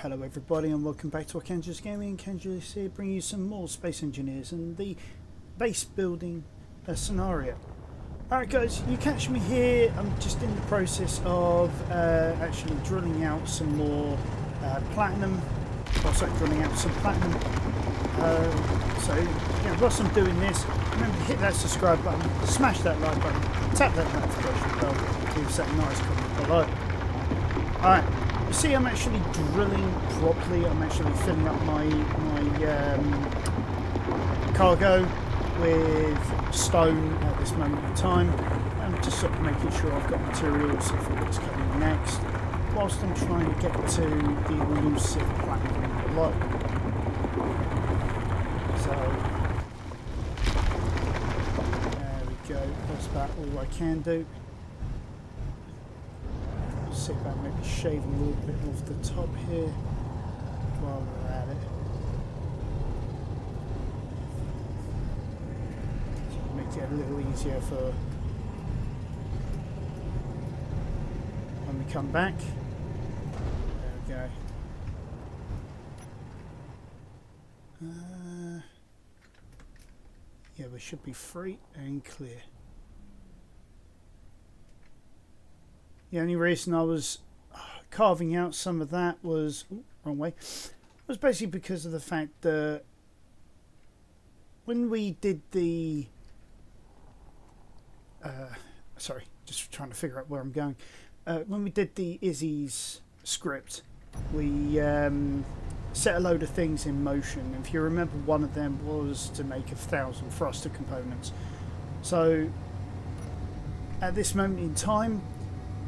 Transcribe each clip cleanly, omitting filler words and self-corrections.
Hello everybody and welcome back to Archangulus Gaming. Archangulus here, bringing you some more Space Engineers and the base building scenario. Alright guys, you catch me here. I'm just in the process of actually drilling out some more platinum. Drilling out some platinum. So yeah, whilst I'm doing this, remember to hit that subscribe button, smash that like button, tap that notification bell, leave us a nice comment below. Alright. You see, I'm actually drilling properly. I'm actually filling up my cargo with stone at this moment in time. I'm just sort of making sure I've got materials for what's coming next, whilst I'm trying to get to the elusive platinum below. So there we go. That's about all I can do. See about maybe shaving a little bit off the top here while we're at it. So make it a little easier for when we come back. There we go. Yeah, we should be free and clear. The only reason I was carving out some of that was wrong way. Was basically because of the fact that when we did the sorry, just trying to figure out where I'm going. When we did the Izzy's script, we set a load of things in motion. If you remember, one of them was to make 1,000 thruster components. So at this moment in time,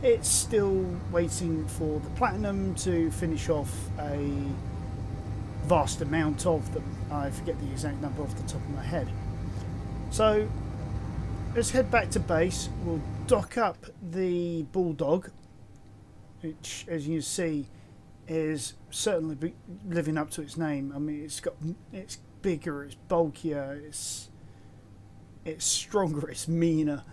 it's still waiting for the platinum to finish off a vast amount of them. I forget the exact number off the top of my head. So let's head back to base. We'll dock up the Bulldog, which, as you see, is certainly living up to its name. I mean, it's bigger, it's bulkier, it's stronger, it's meaner.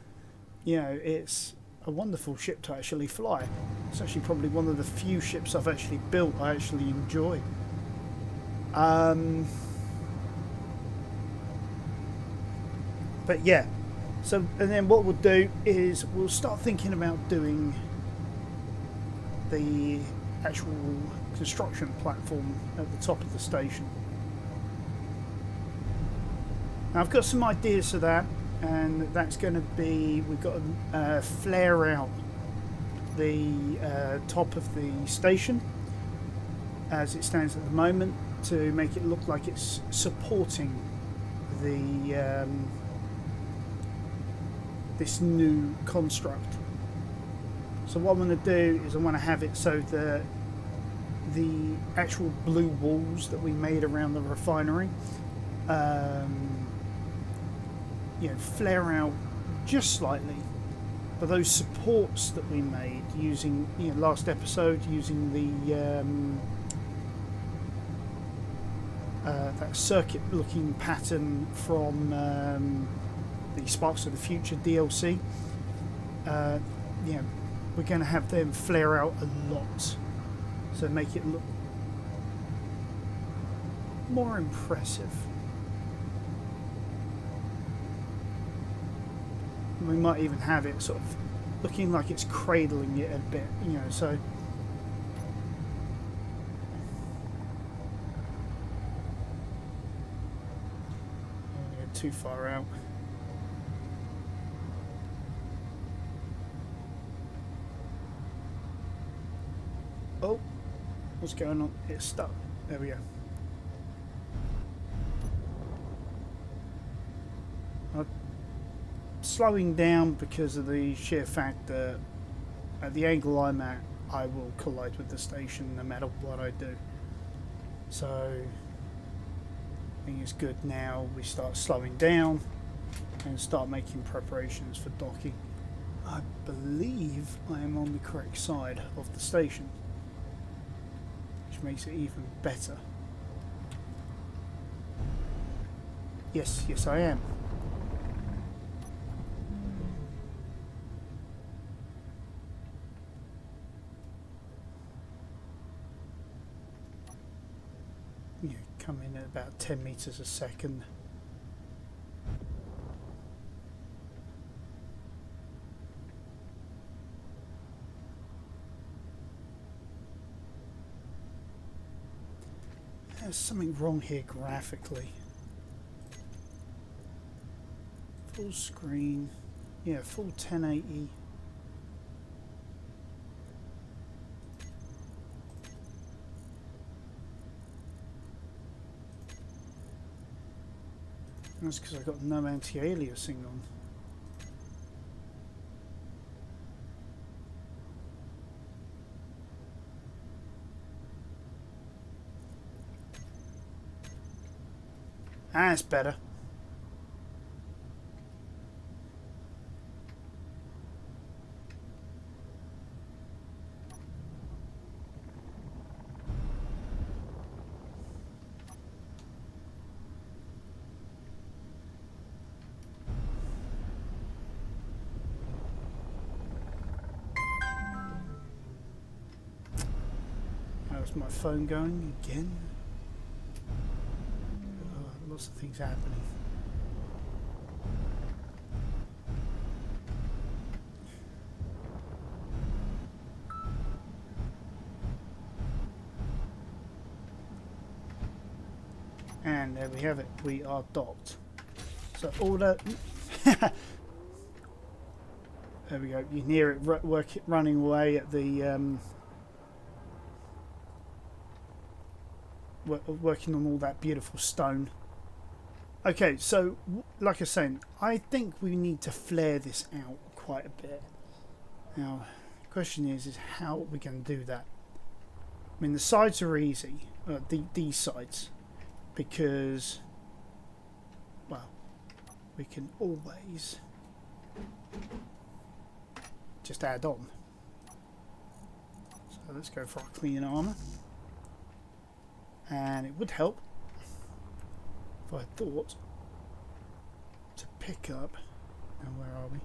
You know, it's a wonderful ship to actually fly. It's actually probably one of the few ships I've actually built I actually enjoy. But yeah, so and then what we'll do is we'll start thinking about doing the actual construction platform at the top of the station. Now I've got some ideas for that. And that's going to be, we've got to flare out the top of the station as it stands at the moment to make it look like it's supporting the this new construct. So what I'm going to do is I want to have it so that the actual blue walls that we made around the refinery flare out just slightly, but those supports that we made using, last episode, using the that circuit looking pattern from the Sparks of the Future DLC, we're going to have them flare out a lot, so make it look more impressive. We might even have it sort of looking like it's cradling it a bit, so don't get too far out. Oh, what's going on? It's stuck. There we go. Slowing down because of the sheer fact that at the angle I'm at, I will collide with the station no matter what I do. So I think it's good now we start slowing down and start making preparations for docking. I believe I am on the correct side of the station, which makes it even better. Yes, I am. 10 meters a second. There's something wrong here graphically. Full screen. Yeah, full 1080. That's because I've got no anti-aliasing on. That's better. How's my phone going again? Oh, lots of things happening. And there we have it. We are docked. So all that. There we go. You can hear it running away at the. Working on all that beautiful stone. Okay, so like I was saying, I think we need to flare this out quite a bit. Now, the question is how are we going to do that? I mean, the sides are easy, these sides, because, well, we can always just add on. So let's go for our clean armor. And it would help if I thought to pick up. Now, where are we?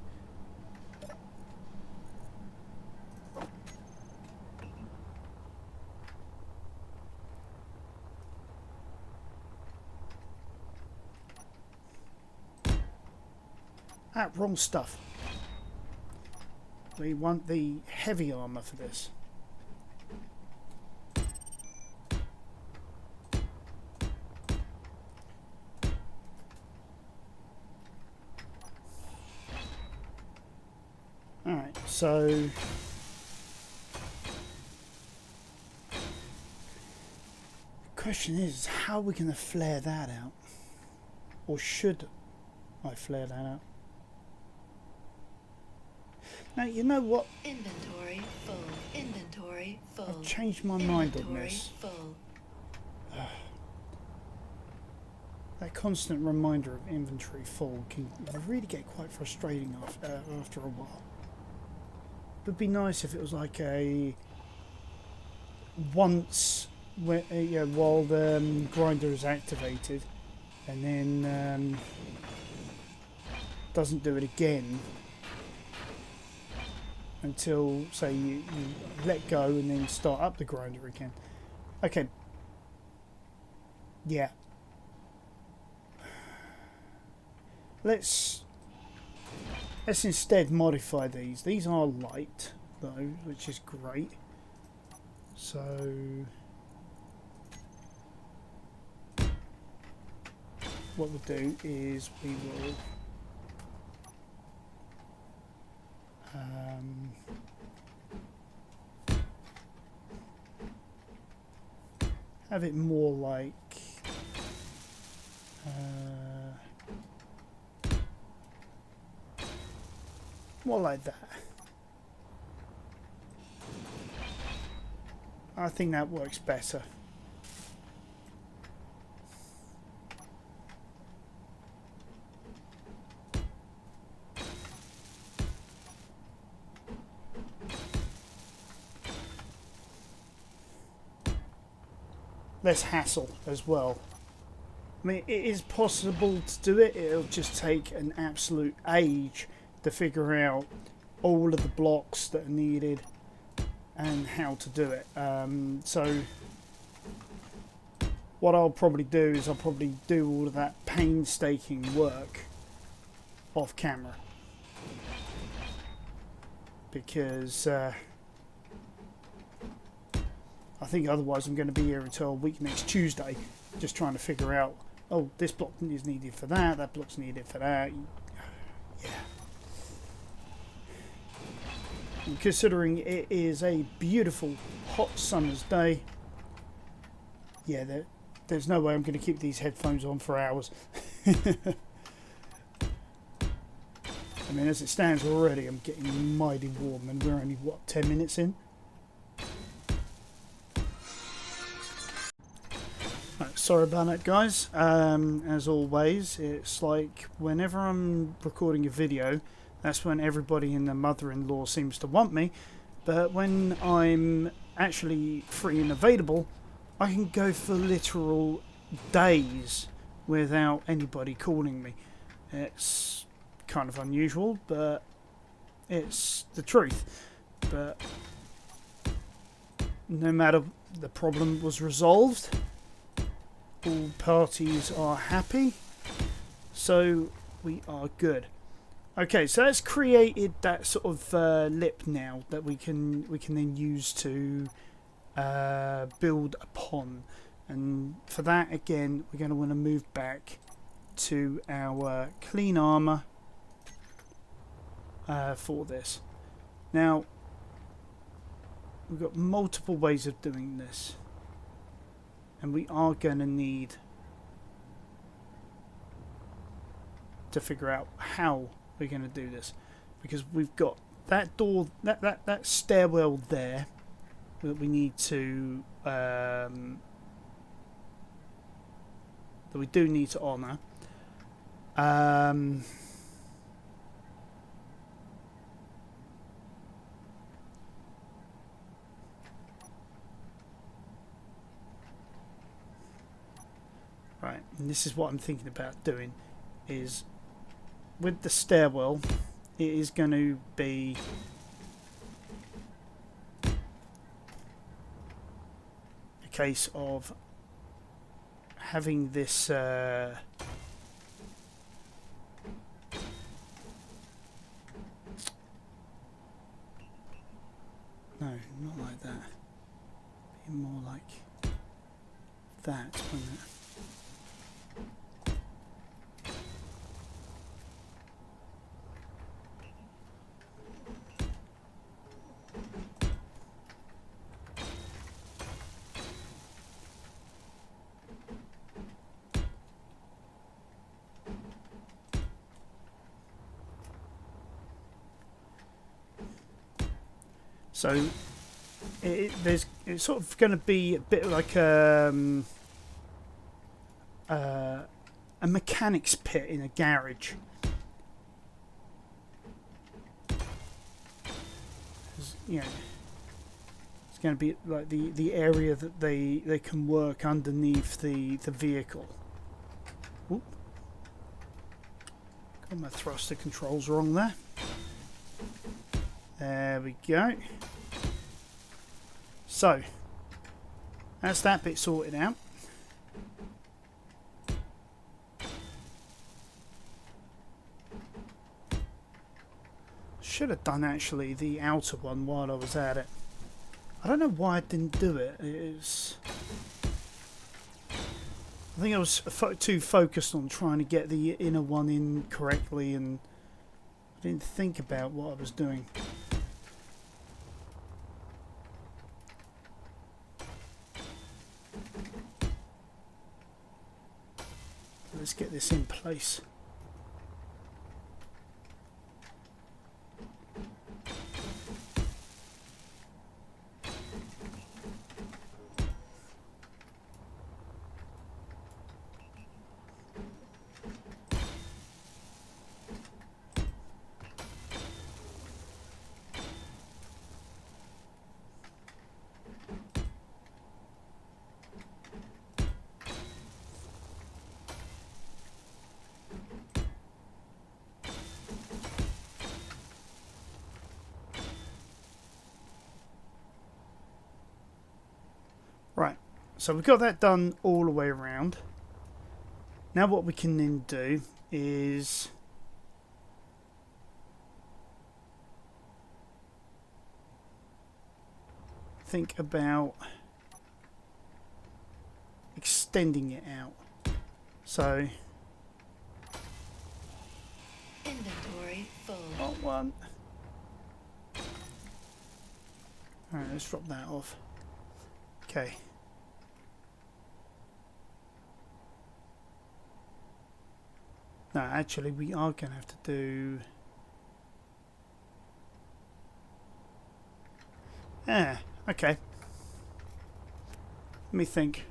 Ah, wrong stuff. We want the heavy armor for this. Alright, so the question is, how are we going to flare that out? Or should I flare that out? Now, you know what? Inventory full. Inventory full. I've changed my mind on this. Full. That constant reminder of inventory full can really get quite frustrating after a while. It would be nice if it was like a once while the grinder is activated, and then doesn't do it again until, say, you let go and then start up the grinder again. Okay. Yeah. Let's instead modify these. These are light, though, which is great. So what we'll do is we will have it more like that. I think that works better. Less hassle as well. I mean, it is possible to do it. It'll just take an absolute age to figure out all of the blocks that are needed and how to do it. So what I'll probably do is I'll probably do all of that painstaking work off camera, because I think otherwise I'm going to be here until a week next Tuesday just trying to figure out, oh, this block is needed for that, that block's needed for that. Yeah. And considering it is a beautiful hot summer's day, yeah, there's no way I'm going to keep these headphones on for hours. I mean, as it stands already, I'm getting mighty warm, and we're only, what, 10 minutes in? Right, sorry about that, guys. As always, it's like whenever I'm recording a video, that's when everybody and their mother-in-law seems to want me. But when I'm actually free and available, I can go for literal days without anybody calling me. It's kind of unusual, but it's the truth. But no matter, the problem was resolved. All parties are happy, so we are good. Okay, so that's created that sort of lip now that we can then use to build upon, and for that again we're going to want to move back to our clean armor for this. Now we've got multiple ways of doing this, and we are going to need to figure out how we're going to do this, because we've got that door, that stairwell there that we need to that we do need to honour. Right, and this is what I'm thinking about doing, is with the stairwell, it is going to be a case of having this no, not like that. Be more like that, wouldn't it? So it's sort of going to be a bit like a mechanic's pit in a garage. You know, it's going to be like the area that they can work underneath the vehicle. Oop. Got my thruster controls wrong there. There we go. So, that's that bit sorted out. Should have done actually the outer one while I was at it. I don't know why I didn't do it. I think I was too focused on trying to get the inner one in correctly, and I didn't think about what I was doing. Let's get this in place. so we've got that done all the way around. Now what we can then do is think about extending it out. So Inventory full. not one. Alright, let's drop that off. Okay. No, actually we are going to have to do... Yeah, okay. Let me think.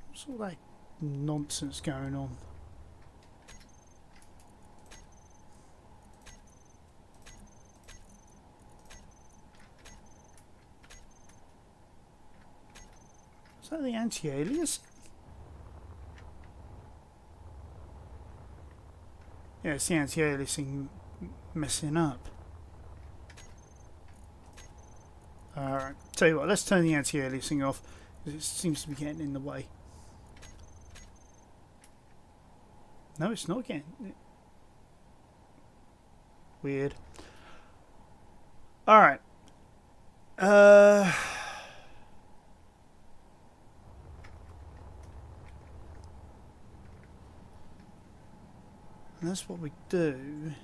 What's all that nonsense going on? Is that the anti-alias? Yeah, it's the anti-aliasing messing up. Alright, tell you what, let's turn the anti-aliasing off, because it seems to be getting in the way. No, it's not getting... Weird. Alright. And that's what we do.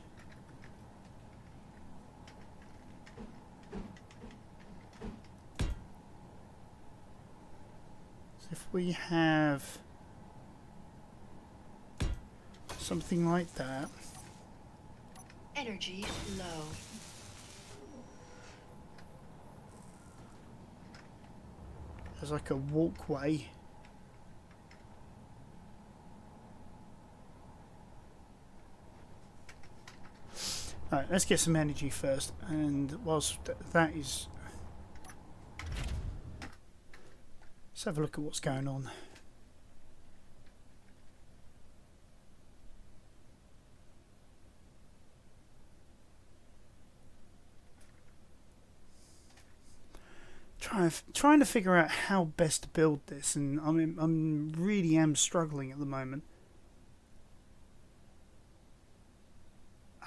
So if we have something like that. Energy low. There's like a walkway. Alright, let's get some energy first, and whilst that is... Let's have a look at what's going on. Trying to figure out how best to build this, and I'm really am struggling at the moment.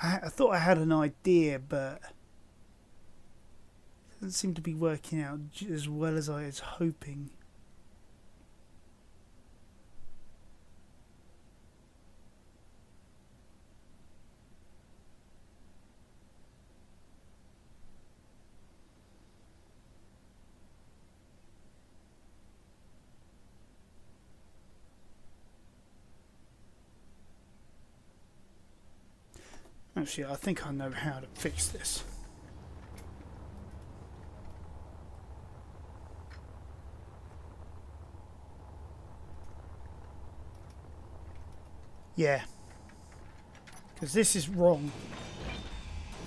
I thought I had an idea, but it doesn't seem to be working out as well as I was hoping. Actually, I think I know how to fix this. Yeah. Because this is wrong.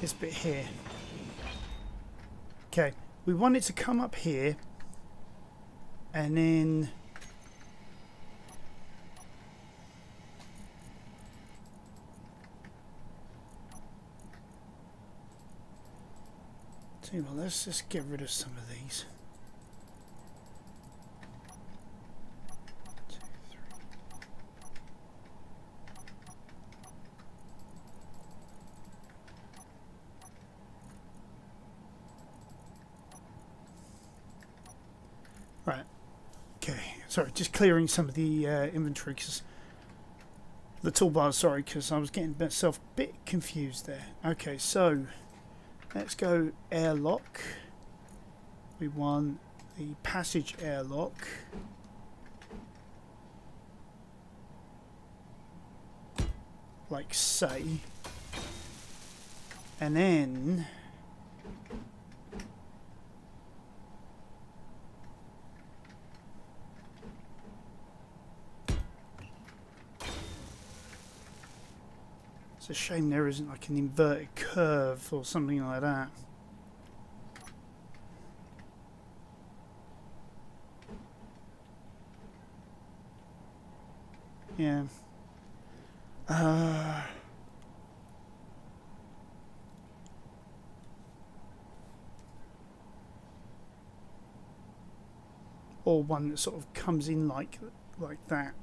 This bit here. Okay. We want it to come up here. And then... Well, let's just get rid of some of these. 2, 3. Right. Okay. Sorry, just clearing some of the inventory, because the toolbar. Sorry, because I was getting myself a bit confused there. Okay, so. Let's go airlock. We want the passage airlock. Like say. And then... It's a shame there isn't like an inverted curve or something like that. Yeah. or one that sort of comes in like that.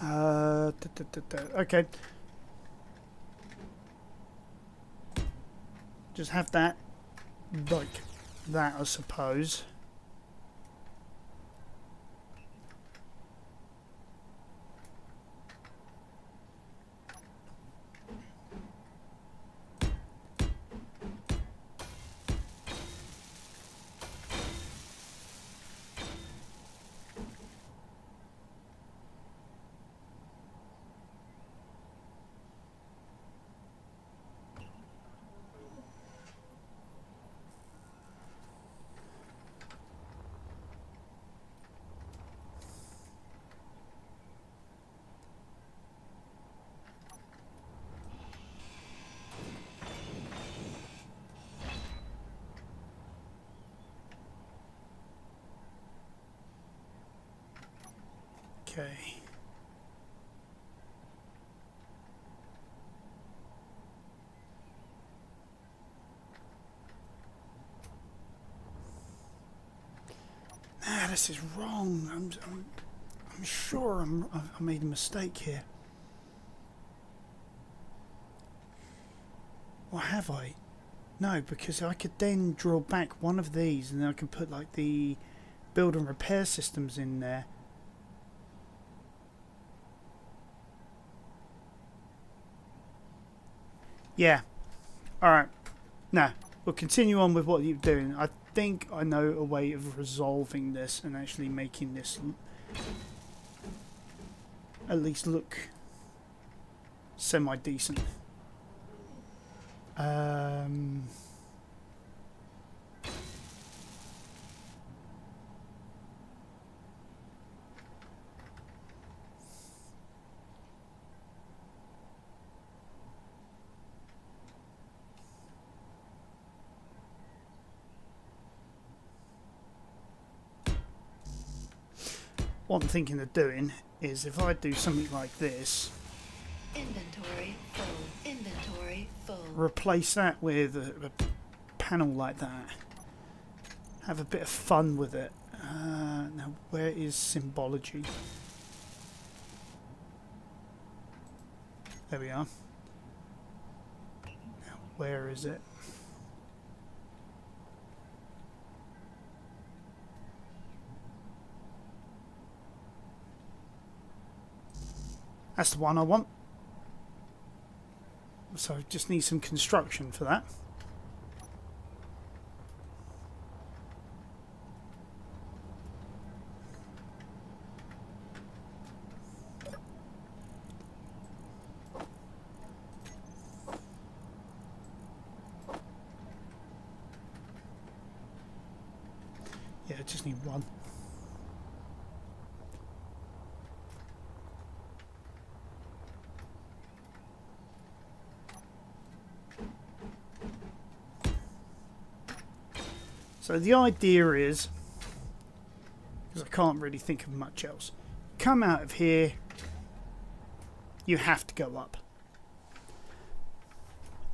Okay. Just have that like that, I suppose. Okay. Nah, this is wrong. I'm sure I made a mistake here. Or have I? No, because I could then draw back one of these and then I can put like the build and repair systems in there. Yeah. Alright. Nah, we'll continue on with what you're doing. I think I know a way of resolving this and actually making this at least look semi-decent. What I'm thinking of doing is if I do something like this, Inventory full. Inventory full. replace that with a panel like that. Have a bit of fun with it. Now, where is symbology? There we are. Now, where is it? That's the one I want. So I just need some construction for that. Yeah, I just need one. So the idea is, because I can't really think of much else, come out of here, you have to go up.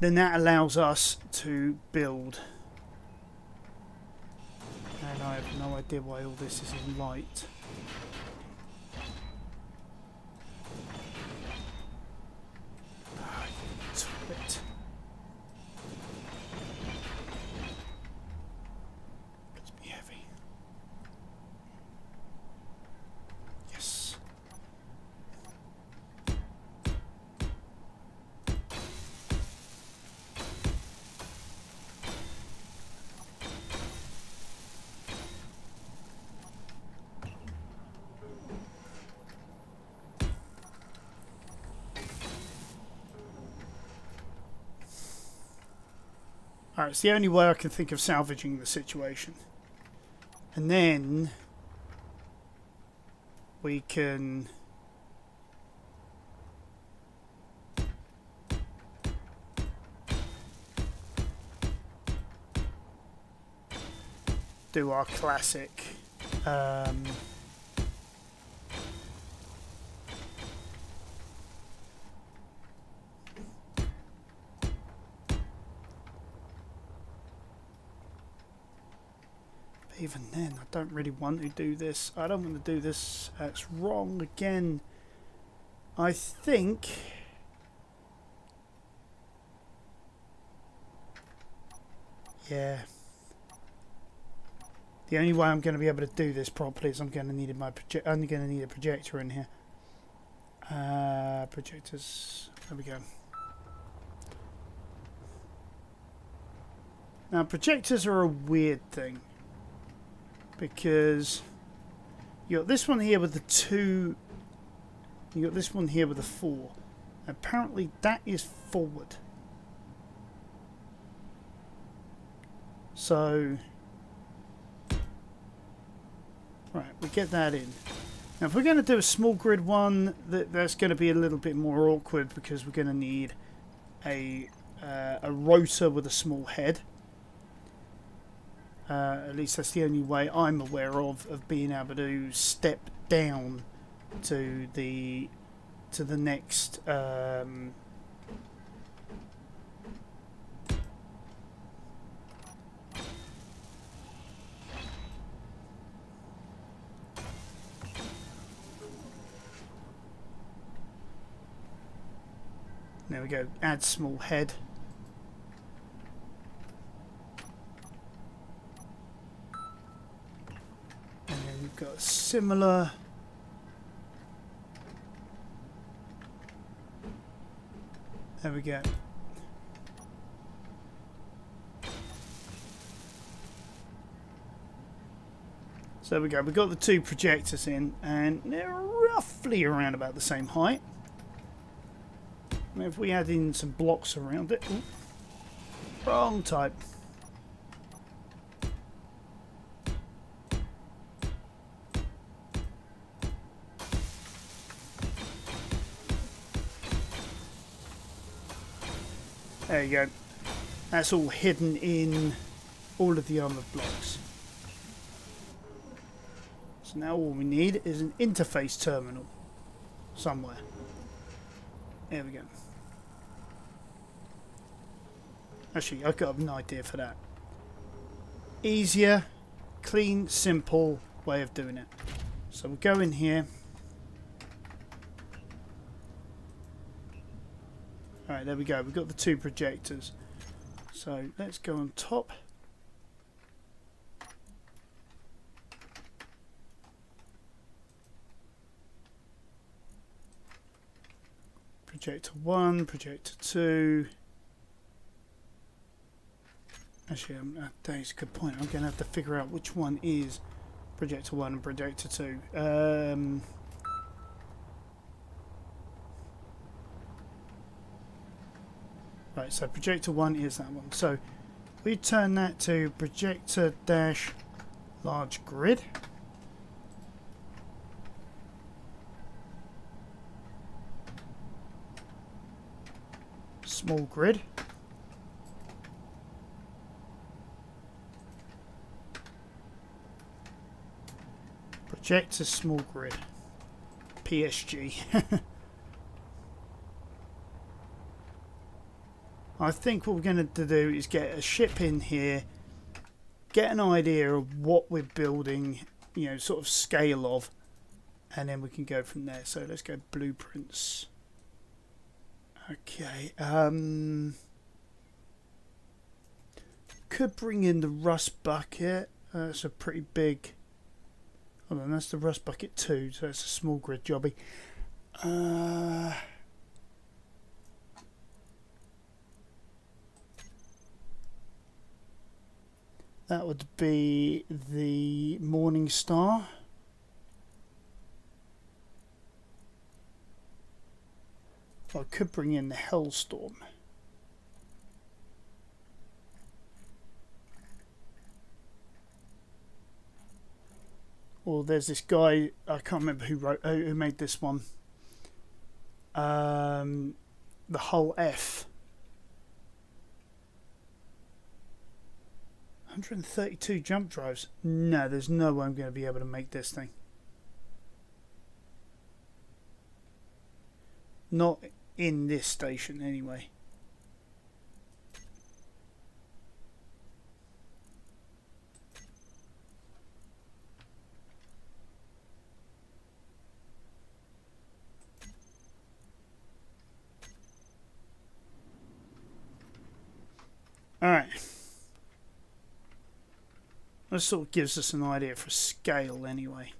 Then that allows us to build. And I have no idea why all this is in light. Twit. Let's be heavy. Yes. Alright, it's the only way I can think of salvaging the situation. And then we can do our classic even then, I don't really want to do this. I don't want to do this. That's wrong again. I think... yeah. The only way I'm going to be able to do this properly is I'm going to need only going to need a projector in here. Projectors. There we go. Now projectors are a weird thing because you got this one here with the 2. You got this one here with the 4. Apparently that is forward. So, right, we get that in. Now, if we're going to do a small grid one, that's going to be a little bit more awkward because we're going to need a rotor with a small head. At least that's the only way I'm aware of being able to step down to the next. There we go. Add small head. And then we've got a similar. There we go. So there we go. We've got the 2 projectors in, and they're roughly around about the same height. If we add in some blocks around it. Ooh, wrong type. There you go. That's all hidden in all of the armoured blocks. So now all we need is an interface terminal somewhere. There we go. Actually, I've got an idea for that. Easier, clean, simple way of doing it. So we'll go in here. Alright, there we go. We've got the 2 projectors. So let's go on top. Projector 1, projector 2. Actually, that's a good point. I'm going to have to figure out which one is projector 1 and projector 2. Right, so projector 1 is that one. So we turn that to projector dash large grid. Small grid. Projector small grid. PSG. I think what we're going to do is get a ship in here, get an idea of what we're building, you know, sort of scale of, and then we can go from there. So let's go blueprints. Okay. Could bring in the rust bucket. That's a pretty big. Hold on, that's the rust bucket 2, so it's a small grid jobby. That would be the Morning Star. I could bring in the Hellstorm. Or there's this guy, I can't remember who made this one. The Hull F. 132 jump drives. No, there's no way I'm going to be able to make this thing. Not in this station anyway. Alright. That sort of gives us an idea for scale anyway.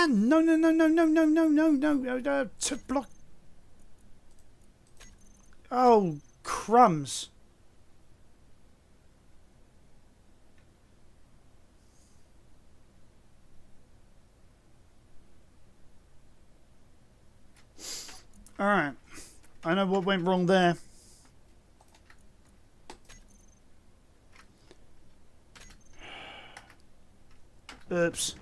No, no, no, no, no, no, no, no, no, to block. Oh, crumbs. Alright. I know what went wrong there. Oops.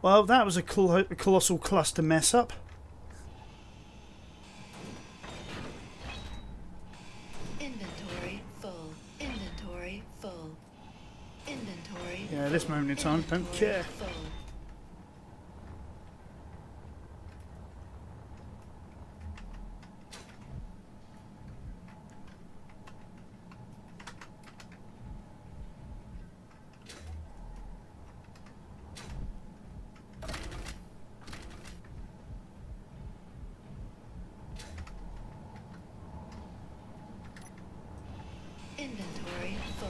Well, that was a colossal cluster mess up. Inventory full. Inventory full. Inventory. Yeah, at this moment in time, don't care. Full. Inventory full.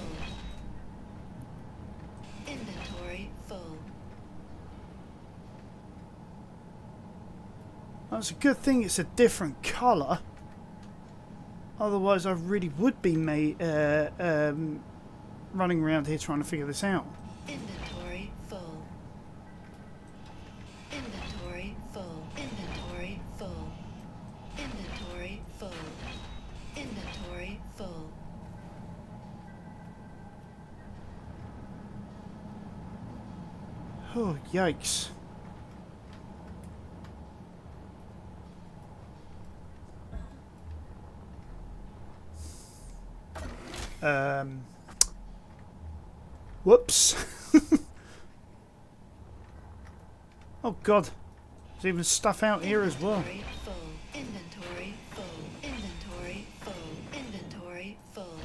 Inventory full. That's a good thing it's a different colour. Otherwise, I really would be running around here trying to figure this out. Inventory full. Inventory full. Inventory full. Inventory full. Inventory full. Oh, yikes. Whoops. Oh god. There's even stuff out here as well. Inventory full. Inventory full. Inventory full.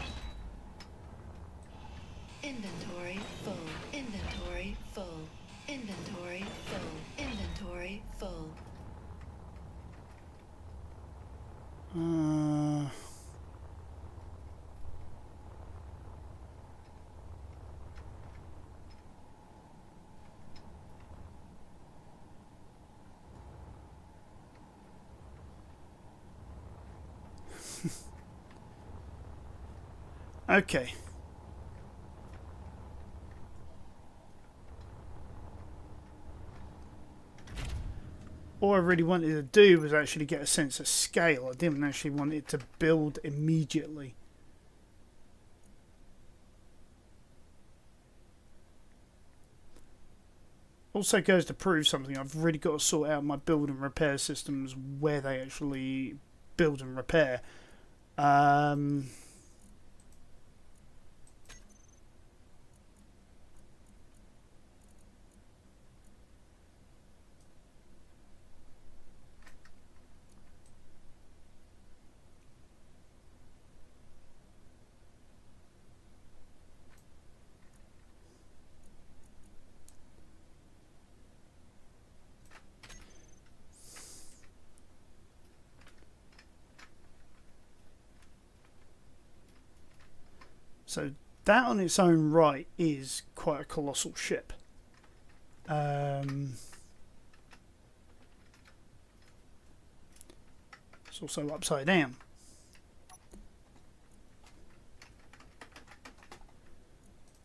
Inventory full. Inventory full. Inventory full. Inventory full. Okay. All I really wanted to do was actually get a sense of scale. I didn't actually want it to build immediately. Also goes to prove something. I've really got to sort out my build and repair systems where they actually build and repair. So that on its own right is quite a colossal ship. It's also upside down.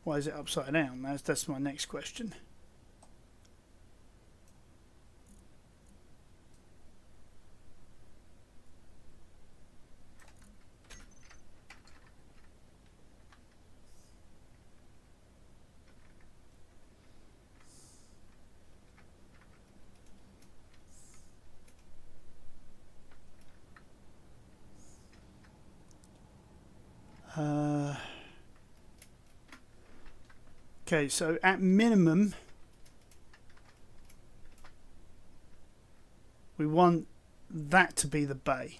Why is it upside down? That's my next question. Okay, so at minimum, we want that to be the bay.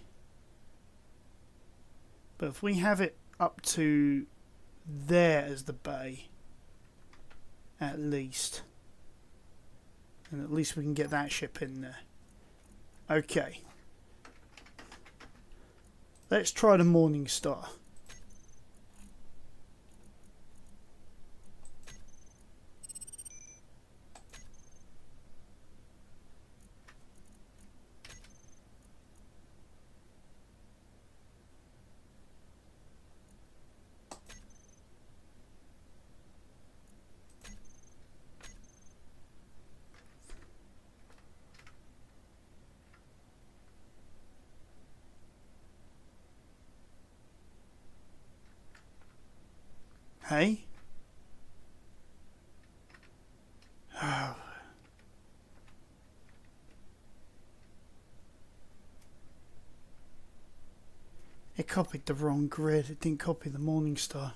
But if we have it up to there as the bay, at least, and at least we can get that ship in there. Okay. Let's try the Morning Star. Hey? Oh. It copied the wrong grid. It didn't copy the Morning Star.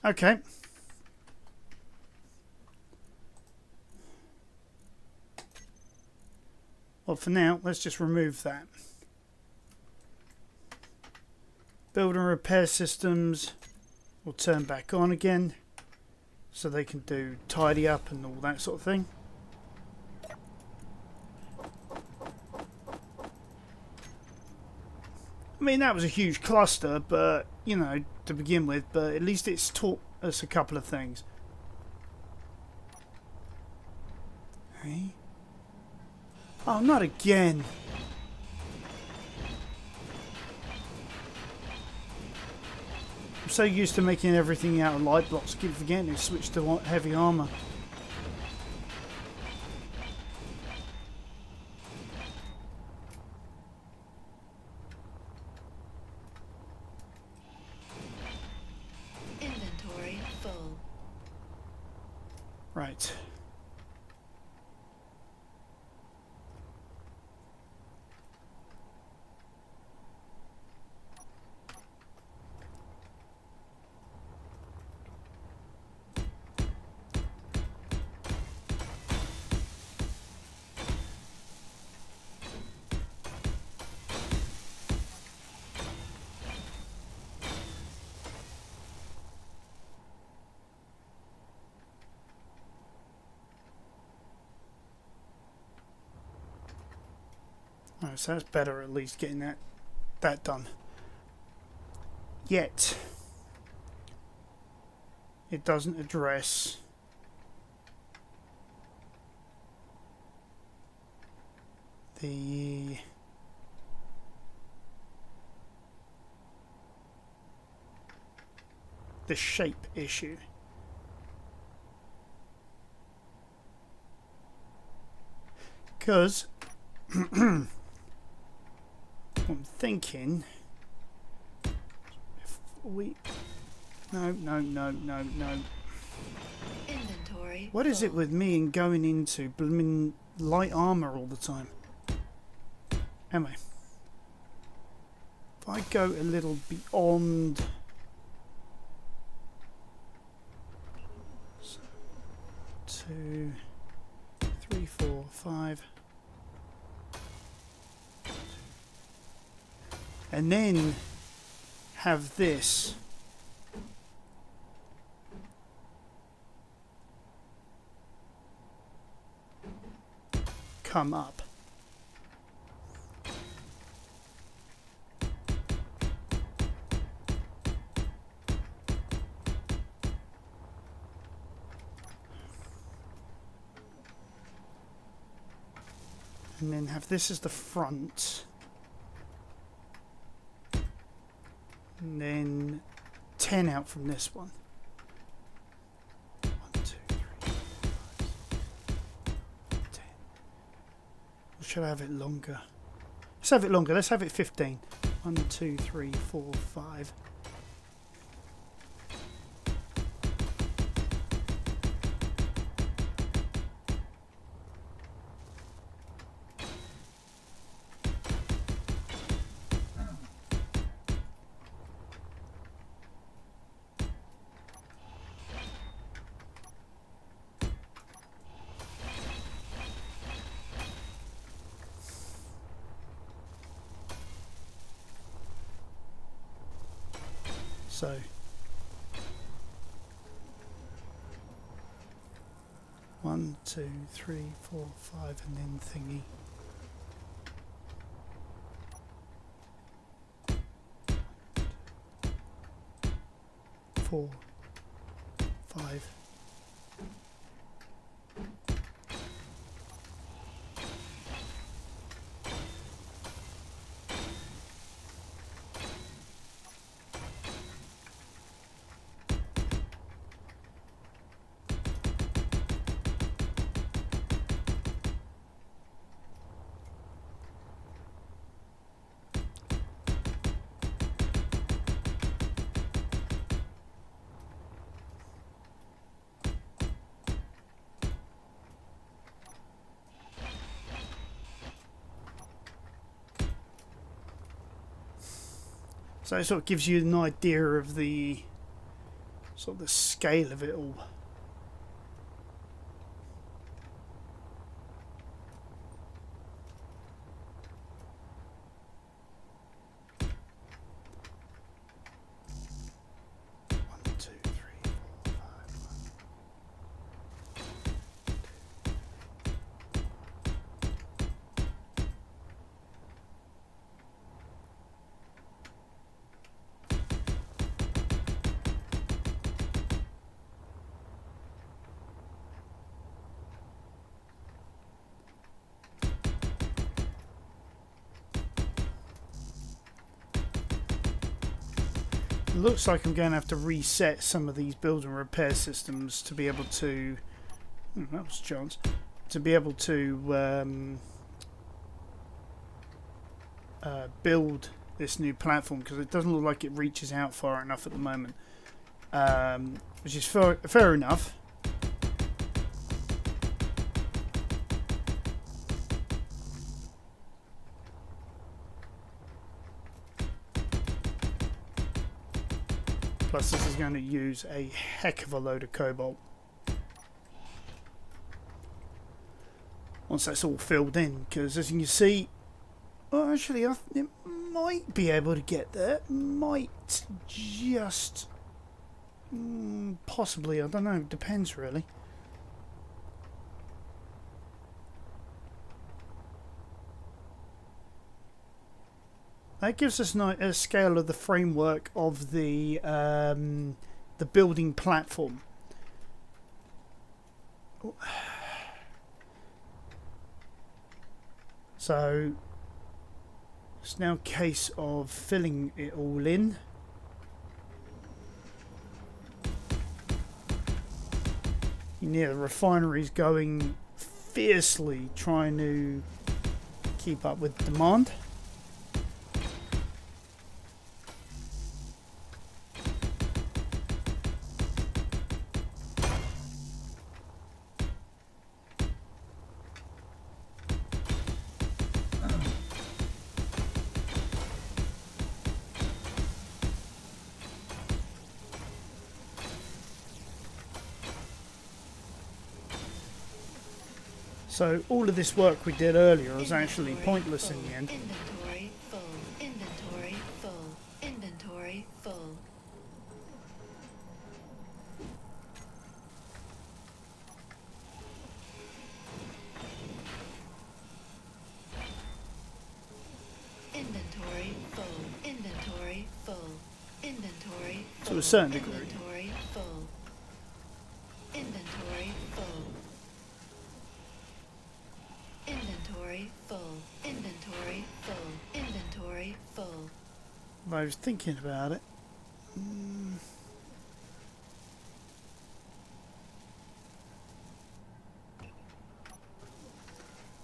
Okay. Well, for now, let's just remove that. Build and repair systems will turn back on again, so they can do tidy up and all that sort of thing. I mean, that was a huge cluster, but, you know, to begin with, but at least it's taught us a couple of things. Hey? Oh, not again. I'm so used to making everything out of light blocks, I keep forgetting to switch to heavy armor. Inventory full. Right. Alright, so that's better, at least getting that done. Yet it doesn't address the shape issue. Because I'm thinking if we no. Inventory What is it full. with me and going into blooming light armor all the time? Anyway, if I go a little beyond, so 2, 3, 4, 5. And then have this come up. And then have this as the front. And then 10 out from this one. 1, 2, 3, 4, 5, 10. Or should I have it longer? Let's have it longer. Let's have it 15. 1, 2, 3, 4, 5. So one, two, three, four, five, and then thingy. Four, five. So it sort of gives you an idea of the sort of the scale of it all. One, two, three, four, five, one. Looks like I'm going to have to reset some of these build and repair systems to be able to. That was a chance to be able to build this new platform, because it doesn't look like it reaches out far enough at the moment, which is fair enough. Plus this is going to use a heck of a load of cobalt. Once that's all filled in, because as you can see, well, actually it might be able to get there. Might just... possibly, I don't know, it depends really. That gives us a scale of the framework of the building platform. So it's now a case of filling it all in. Yeah, the refinery's going fiercely trying to keep up with demand. So all of this work we did earlier was actually pointless in the end. Inventory full. Inventory full. Inventory full. Inventory full. Inventory full. Inventory full. To a certain degree. Inventory full. Inventory full. Inventory full. Inventory full. Inventory full. I was thinking about it.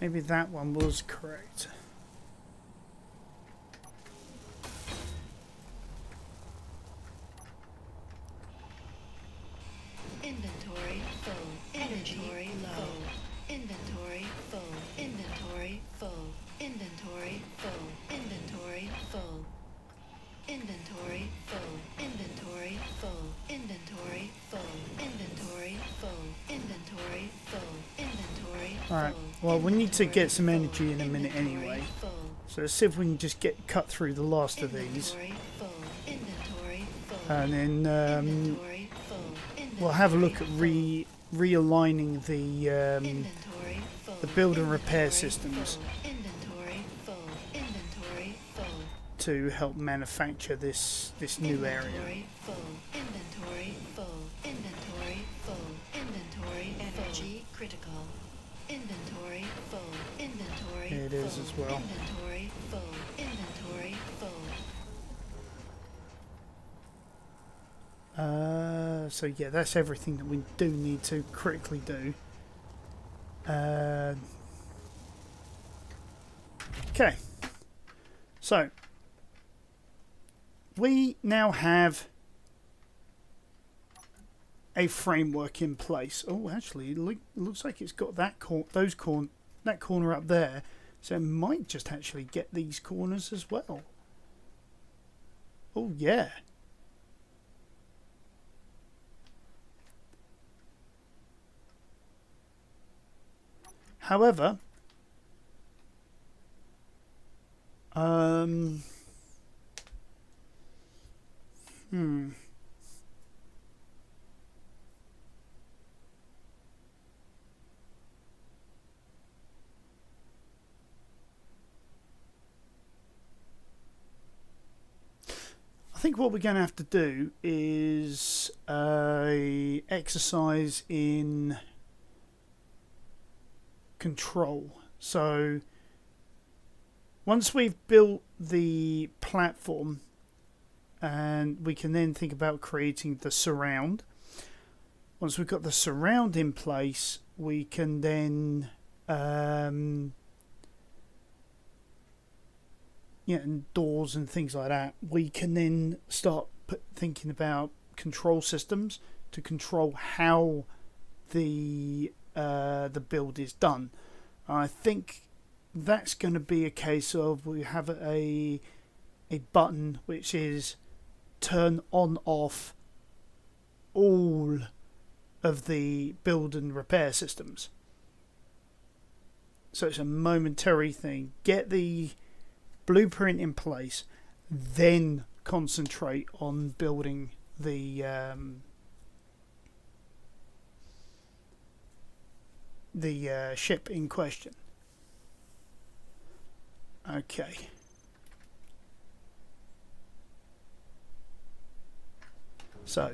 Maybe that one was correct. Inventory full. Inventory low. Inventory full. Inventory full. Inventory full. Inventory full. Inventory full. Inventory full. Inventory full. Inventory full. Inventory full. Inventory full. Alright, well we need to get some energy in a minute anyway. So let's see if we can just cut through the last of these. Inventory full. Inventory full. And then Inventory full. we'll have a look at Inventory realigning full. Inventory full. the build and repair Inventory systems full. Inventory full. Inventory full. to help manufacture this new area. Inventory full. Inventory full. Inventory full. Inventory energy critical. Inventory full. Inventory It is full. as well. Inventory full. Inventory full. So yeah, that's everything that we do need to critically do. Okay, so we now have a framework in place. Oh, actually, it looks like it's got that that corner up there, so it might just actually get these corners as well. Oh yeah. However, I think what we're going to have to do is a exercise in control. So once we've built the platform, and we can then think about creating the surround. Once we've got the surround in place, we can then and doors and things like that, we can then start thinking about control systems to control how the build is done. I think that's going to be a case of we have a button which is turn on off all of the build and repair systems. So it's a momentary thing. Get the blueprint in place, then concentrate on building the ship in question. Okay. So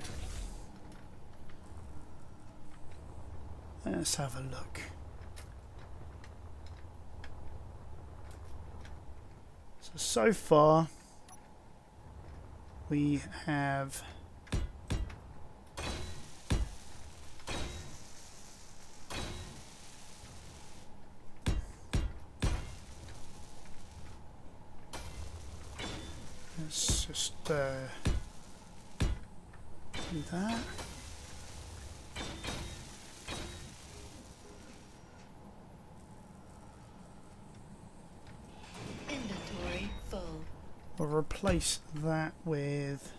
let's have a look. So far we have let's just do that. Inventory full. We'll replace that with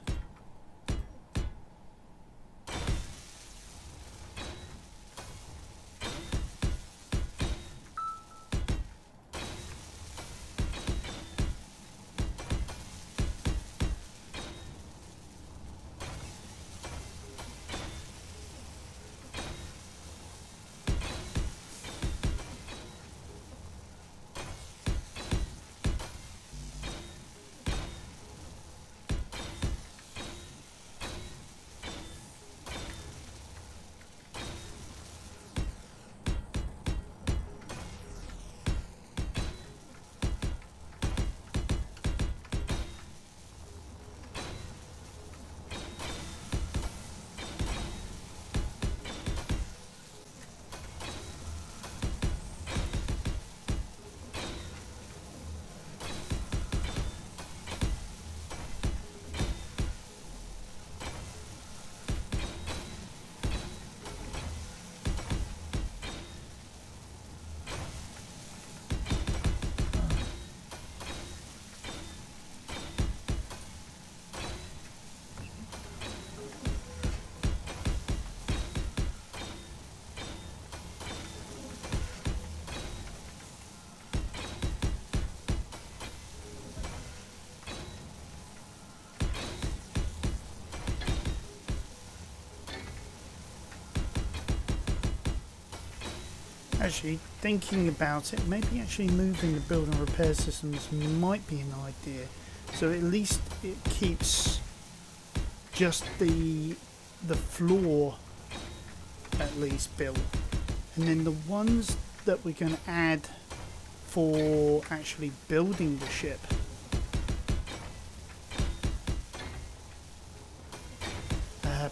Actually, thinking about it, maybe actually moving the build and repair systems might be an idea. So at least it keeps just the floor at least built. And then the ones that we're going to add for actually building the ship,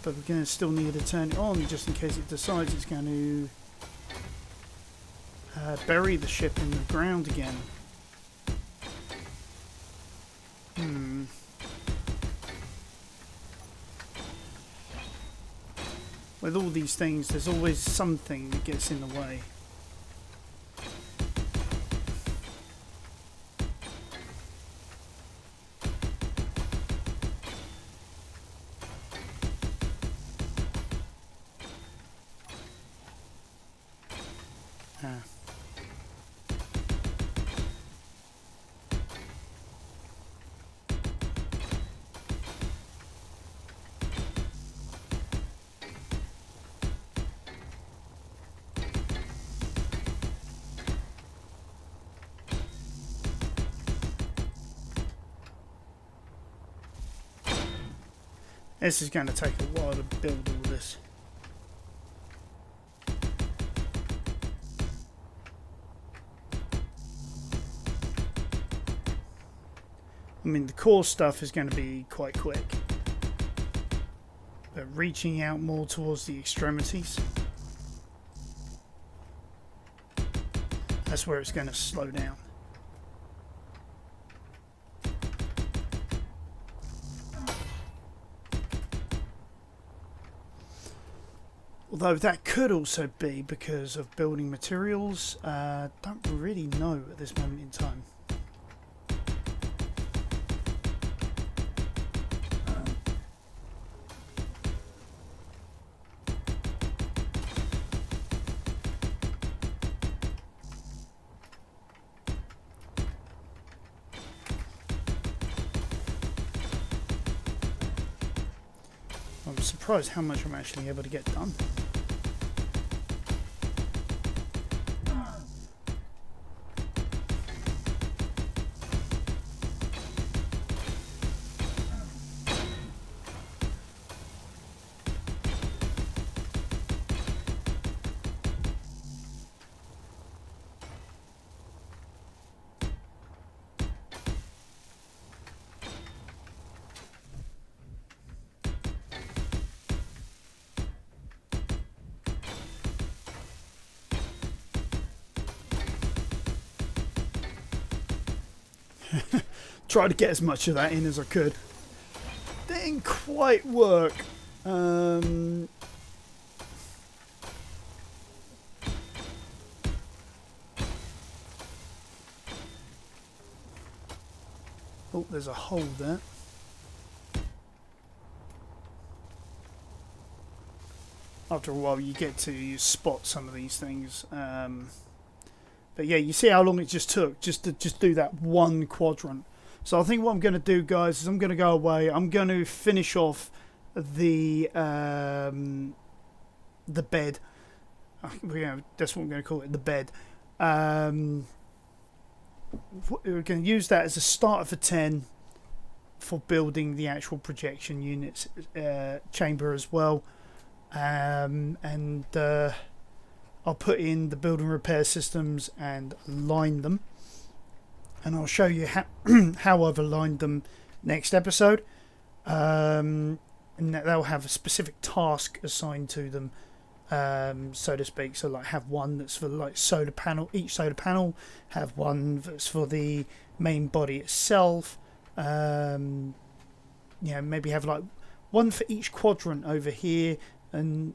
but we're going to still need to turn it on just in case it decides it's going to bury the ship in the ground again. With all these things, there's always something that gets in the way. This is going to take a while to build all this. I mean, the core stuff is going to be quite quick, but reaching out more towards the extremities, that's where it's going to slow down. Although that could also be because of building materials. Don't really know at this moment in time. I'm surprised how much I'm actually able to get done. Try to get as much of that in as I could. Didn't quite work. Oh, there's a hole there. After a while you get to spot some of these things. But yeah, you see how long it just took just to do that one quadrant. So I think what I'm going to do, guys, is I'm going to go away. I'm going to finish off the bed. That's what I'm going to call it, the bed. We're going to use that as a starter for 10 for building the actual projection units chamber as well. And I'll put in the build and repair systems and align them. And I'll show you how I've aligned them next episode. And they'll have a specific task assigned to them, so to speak. So like have one that's for like solar panel, each solar panel, have one that's for the main body itself. Maybe have like one for each quadrant over here, and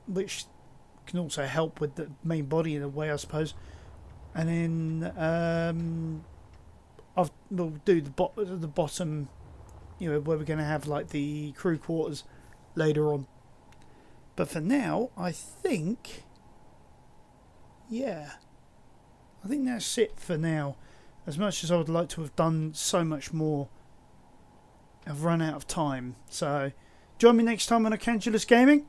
which can also help with the main body in a way, I suppose. And then we'll do the bottom, where we're going to have like the crew quarters later on. But for now, I think that's it for now. As much as I would like to have done so much more, I've run out of time. So join me next time on Archangulus Gaming,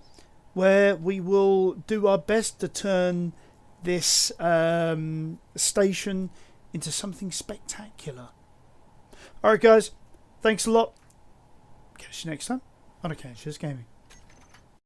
where we will do our best to turn this station into something spectacular. Alright guys, thanks a lot. Catch you next time on Archangulus Gaming.